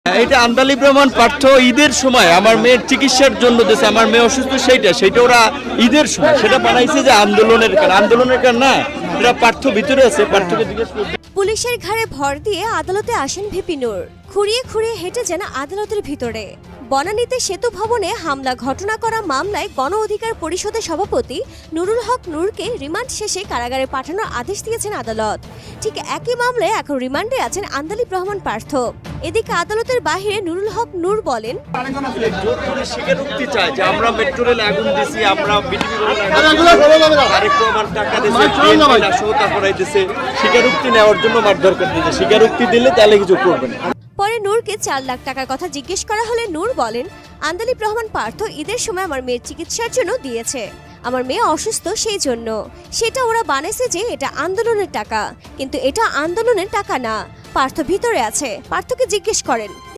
এটা আন্দালিব রহমান পার্থ ঈদের সময় আমার মেয়ের চিকিৎসার জন্য দেশে আমার মেয়ে অসুস্থ সেইটা ওরা ঈদের সময় সেটা বানাইছে যে আন্দোলনের কারণ না, এটা পার্থ ভিতরে আছে, পার্থকে জিজ্ঞেস করতে। পুলিশের ঘাড়ে ভর দিয়ে আদালতে আসেন ভিপি নূর। খুঁড়িয়ে খুঁড়িয়ে হেঁটে যান আদালতের ভিতরে। বনানীতে সেতু ভবনে হামলা ঘটনা করা মামলায় গণ অধিকার পরিষদের সভাপতি নুরুল হক নূরকে রিমান্ড শেষে কারাগারে পাঠানোর আদেশ দিয়েছেন আদালত। ঠিক একই মামলায় এখন রিমান্ডে আছেন আন্দালিব রহমান পার্থ। এদিকে আদালতের বাহিরে নুরুল হক নূর বলেন, স্বীকারোক্তি চাই যে আমরা মেট্রো রেল আগুন দিছি, আমরা স্বীকারোক্তি নেওয়ার জন্য মার দরকার দিয়েছে, স্বীকারোক্তি দিলে তাহলে কিছু করবেন। পরে নূরকে 4 লাখ টাকার কথা জিজ্ঞেস করা হলে নূর বলেন, আন্দালিব রহমান পার্থ ঈদের সময় আমার মেয়ের চিকিৎসার জন্য দিয়েছে। আমার মেয়ে অসুস্থ সেই জন্য। সেটা ওরা বানাইছে যে এটা আন্দোলনের টাকা, কিন্তু এটা আন্দোলনের টাকা না। পার্থ ভিতরে আছে, পার্থকে জিজ্ঞেস করেন।